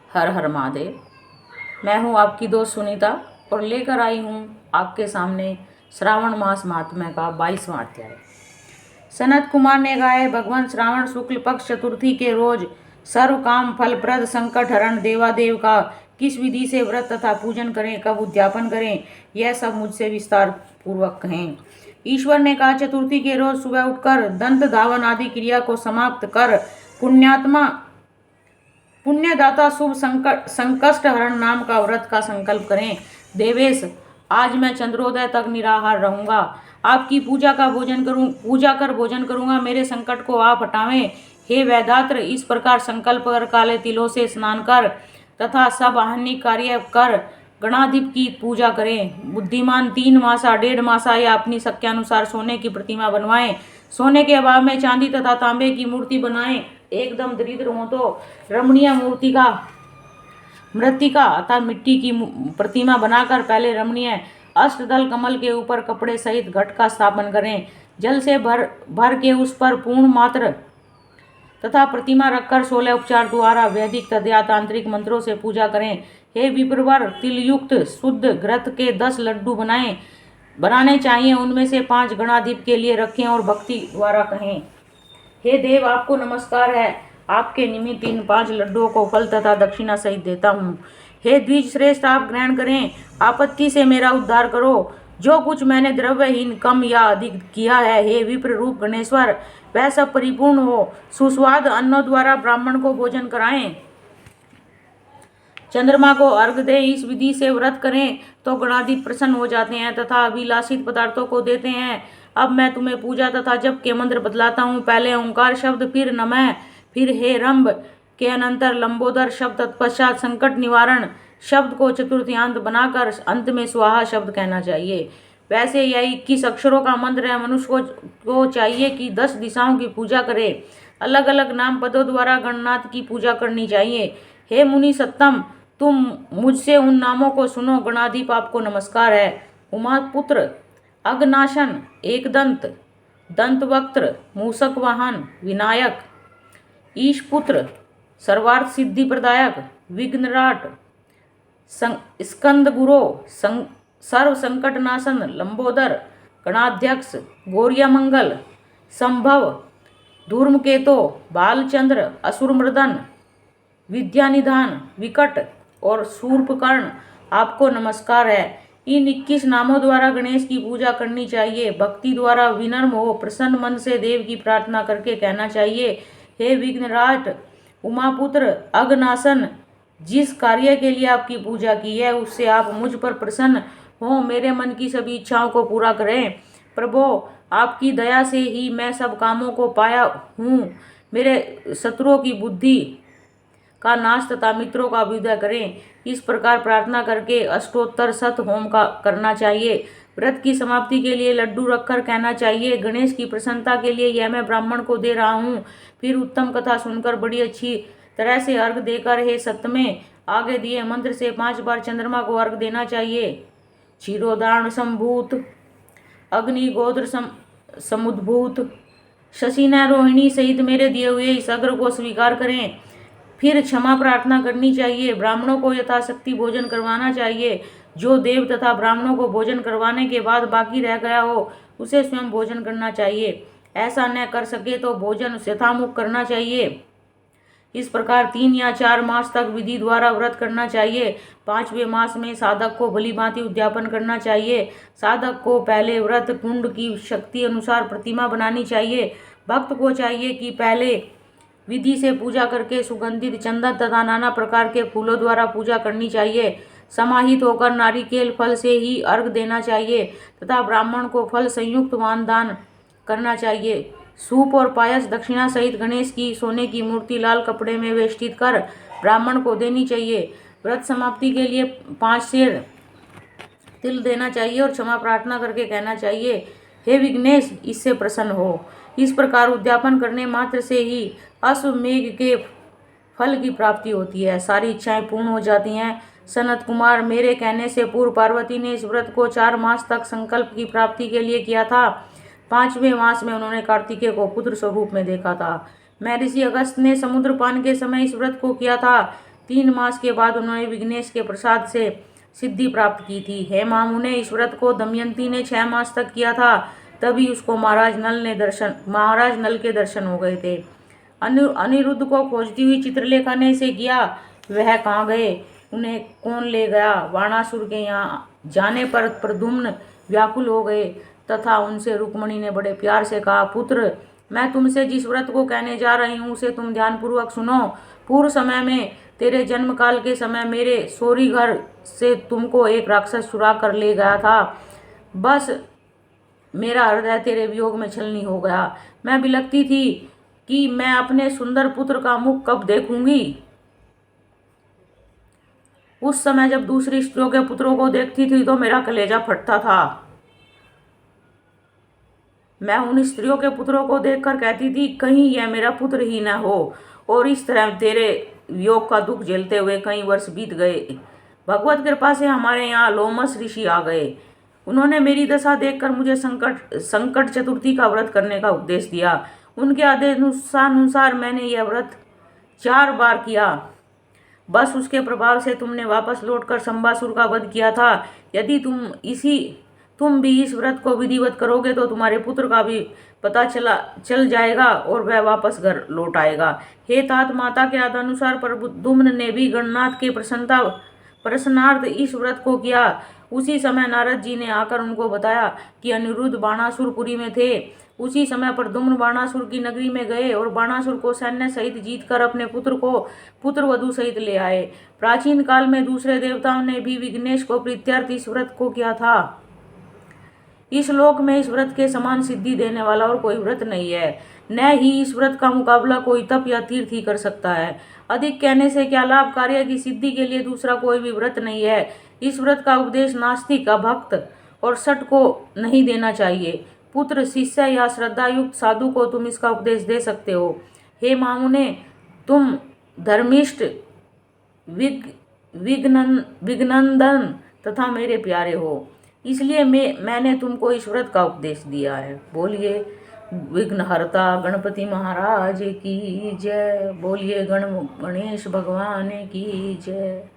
हर हर महादेव। मैं हूँ आपकी दोस्त सुनीता और लेकर आई हूँ आपके सामने श्रावण मास महात्म्य का 22वां अध्याय। सनत कुमार ने गाया, भगवान श्रावण शुक्ल पक्ष चतुर्थी के रोज सर्व काम फलप्रद संकट हरण देवादेव का किस विधि से व्रत तथा पूजन करें, कब उद्यापन करें, यह सब मुझसे विस्तार पूर्वक कहें। ईश्वर ने कहा, चतुर्थी के रोज सुबह उठकर दंत धावन आदि क्रिया को समाप्त कर पुण्यदाता शुभ संकष्ट हरण नाम का व्रत का संकल्प करें। देवेश, आज मैं चंद्रोदय तक निराहार रहूंगा, आपकी पूजा कर भोजन करूंगा, मेरे संकट को आप हटावें। हे वैदात्र, इस प्रकार संकल्प कर काले तिलों से स्नान कर तथा सब आहनिक कार्य कर गणाधिप की पूजा करें। बुद्धिमान 3 मासा 1.5 मासा या अपनी शक्यानुसार सोने की प्रतिमा बनवाएं। सोने के अभाव में चांदी तथा तांबे की मूर्ति बनाएं। एकदम दरिद्र हो तो रमणीय मृत्तिका अर्थात मिट्टी की प्रतिमा बनाकर पहले रमणीय अष्टदल कमल के ऊपर कपड़े सहित घट का स्थापन करें। जल से भर के उस पर पूर्ण मात्र तथा प्रतिमा रखकर 16 उपचार द्वारा वैदिक तथा तांत्रिक मंत्रों से पूजा करें। हे विप्रवर, तिलयुक्त शुद्ध घृत के 10 लड्डू बनाने चाहिए, उनमें से 5 गणाधिप के लिए रखें और भक्ति द्वारा कहें। हे देव, आपको नमस्कार है, आपके निमित्त इन 5 लड्डुओं को फल तथा दक्षिणा सहित देता हूँ। हे द्विज श्रेष्ठ, आप ग्रहण करें, आपत्ति से मेरा उद्धार करो। जो कुछ मैंने द्रव्यहीन कम या अधिक किया है, हे विप्र रूप गणेश्वर, वह सब परिपूर्ण हो। सुस्वाद अन्नों द्वारा ब्राह्मण को भोजन कराएं। चंद्रमा को अर्घ दें। इस विधि से व्रत करें तो गणाधिप प्रसन्न हो जाते हैं तथा अभिलाषित पदार्थों को देते हैं। अब मैं तुम्हें पूजा तथा जप के मंत्र बतलाता हूँ। पहले ओंकार शब्द, फिर नमः, फिर हे रंभ के अनंतर लंबोदर शब्द, तत्पश्चात संकट निवारण शब्द को चतुर्थ्यांत बनाकर अंत में स्वाहा शब्द कहना चाहिए। वैसे यह 21 अक्षरों का मंत्र है। मनुष्य को चाहिए कि 10 दिशाओं की पूजा करे। अलग अलग नाम पदों द्वारा गणनाथ की पूजा करनी चाहिए। हे मुनि सत्तम, तुम मुझसे उन नामों को सुनो। गणाधिप, आपको नमस्कार है। उमापुत्र, अग्नाशन, एकदंत, दंतवक्त्र, मूषक वाहन, विनायक, ईशपुत्र, सर्वार्थ सिद्धि प्रदायक, विघ्नराट, स्कंद गुरो, सर्व संकट नाशन, लंबोदर, गणाध्यक्ष, गौरियामंगल, संभव, धूर्मकेतो, बालचंद्र, असुरमर्दन, विद्यानिधान, विकट और शूर्पकर्ण, आपको नमस्कार है। इन 21 नामों द्वारा गणेश की पूजा करनी चाहिए। भक्ति द्वारा विनम्र हो प्रसन्न मन से देव की प्रार्थना करके कहना चाहिए, हे विघ्नराट, उमापुत्र, अग्नासन, जिस कार्य के लिए आपकी पूजा की है उससे आप मुझ पर प्रसन्न हो, मेरे मन की सभी इच्छाओं को पूरा करें। प्रभो, आपकी दया से ही मैं सब कामों को पाया हूँ। मेरे शत्रुओं की बुद्धि का नाश तथा मित्रों का अभ्युदय करें। इस प्रकार प्रार्थना करके अष्टोत्तर शत होम का करना चाहिए। व्रत की समाप्ति के लिए लड्डू रखकर कहना चाहिए, गणेश की प्रसन्नता के लिए यह मैं ब्राह्मण को दे रहा हूँ। फिर उत्तम कथा सुनकर बड़ी अच्छी तरह से अर्घ देकर हे सत्तमें आगे दिए मंत्र से 5 बार चंद्रमा को अर्घ देना चाहिए। क्षीरोदान संभूत, अग्निगोत्र समुद्भूत, शशिना रोहिणी सहित मेरे दिए हुए इस अग्र को स्वीकार करें। फिर क्षमा प्रार्थना करनी चाहिए। ब्राह्मणों को यथाशक्ति भोजन करवाना चाहिए। जो देव तथा ब्राह्मणों को भोजन करवाने के बाद बाकी रह गया हो उसे स्वयं भोजन करना चाहिए। ऐसा न कर सके तो भोजन यथामुख करना चाहिए। इस प्रकार 3 या 4 मास तक विधि द्वारा व्रत करना चाहिए। 5वें मास में साधक को भली भांति उद्यापन करना चाहिए। साधक को पहले व्रत कुंड की शक्ति अनुसार प्रतिमा बनानी चाहिए। भक्त को चाहिए कि पहले विधि से पूजा करके सुगंधित चंदन तथा नाना प्रकार के फूलों द्वारा पूजा करनी चाहिए। समाहित होकर नारिकेल फल से ही अर्घ देना चाहिए तथा ब्राह्मण को फल संयुक्त दान करना चाहिए। सूप और पायस दक्षिणा सहित गणेश की सोने की मूर्ति लाल कपड़े में वेष्टित कर ब्राह्मण को देनी चाहिए। व्रत समाप्ति के लिए 5 सेर तिल देना चाहिए और क्षमा प्रार्थना करके कहना चाहिए, हे विघ्नेश, इससे प्रसन्न हो। इस प्रकार उद्यापन करने मात्र से ही अश्वमेघ के फल की प्राप्ति होती है। सारी इच्छाएं पूर्ण हो जाती हैं। सनत कुमार, मेरे कहने से पूर्व पार्वती ने इस व्रत को 4 मास तक संकल्प की प्राप्ति के लिए किया था। 5वें मास में उन्होंने कार्तिकेय को पुत्र स्वरूप में देखा था। महर्षि अगस्त ने समुद्र पान के समय इस व्रत को किया था। 3 मास के बाद उन्होंने विघ्नेश के प्रसाद से सिद्धि प्राप्त की थी। हे मामुने, इस व्रत को दमयंती ने 6 मास तक किया था, तभी उसको महाराज नल के दर्शन हो गए थे। अनिरुद्ध को खोजती हुई चित्रलेखा ने इसे किया, वह कहाँ गए, उन्हें कौन ले गया। बाणासुर के यहाँ जाने पर प्रद्युम्न व्याकुल हो गए तथा उनसे रुक्मणी ने बड़े प्यार से कहा, पुत्र, मैं तुमसे जिस व्रत को कहने जा रही हूँ उसे तुम ध्यानपूर्वक सुनो। पूर्व समय में तेरे जन्म काल के समय मेरे सोरी घर से तुमको एक राक्षस चुरा कर ले गया था। बस मेरा हृदय तेरे वियोग में छलनी हो गया। मैं बिलखती थी कि मैं अपने सुंदर पुत्र का मुख कब देखूंगी। उस समय जब दूसरी स्त्रियों के पुत्रों को देखती थी तो मेरा कलेजा फटता था। मैं उन स्त्रियों के पुत्रों को देखकर कहती थी, कहीं यह मेरा पुत्र ही न हो। और इस तरह तेरे वियोग का दुख झेलते हुए कई वर्ष बीत गए। भगवत कृपा से हमारे यहाँ लोमस ऋषि आ गए। उन्होंने मेरी दशा देखकर मुझे संकट चतुर्थी का व्रत करने का उपदेश दिया। उनके आदेशानुसार मैंने यह व्रत 4 बार किया। बस उसके प्रभाव से तुमने वापस लौटकर शंबासुर का वध किया था। यदि तुम भी इस व्रत को विधिवत करोगे तो तुम्हारे पुत्र का भी पता चल जाएगा और वह वापस घर लौट आएगा। हे तात, माता के आदेशानुसार प्रद्युम्न ने भी गणनाथ के प्रसन्नार्थ इस व्रत को किया। उसी समय नारद जी ने आकर उनको बताया कि अनिरुद्ध बाणासुरपुरी में थे। उसी समय प्रद्युम्न बाणासुर की नगरी में गए और बाणासुर को सैन्य सहित जीतकर अपने पुत्र को पुत्रवधू सहित ले आए। प्राचीन काल में दूसरे देवताओं ने भी विघ्नेश को प्रीत्यर्थ इस व्रत को किया था। इस लोक में इस व्रत के समान सिद्धि देने वाला और कोई व्रत नहीं है। न ही इस व्रत का मुकाबला कोई तप या तीर्थ ही कर सकता है। अधिक कहने से क्या लाभ, कार्य की सिद्धि के लिए दूसरा कोई भी व्रत नहीं है। इस व्रत का उपदेश नास्तिक, अभक्त और सट को नहीं देना चाहिए। पुत्र, शिष्य या श्रद्धायुक्त साधु को तुम इसका उपदेश दे सकते हो। हे मामुने, तुम धर्मिष्ठ, विघ्नंदन तथा मेरे प्यारे हो, इसलिए मैंने तुमको इस व्रत का उपदेश दिया है। बोलिए विघ्नहर्ता गणपति महाराज की जय। बोलिए गणेश भगवान की जय।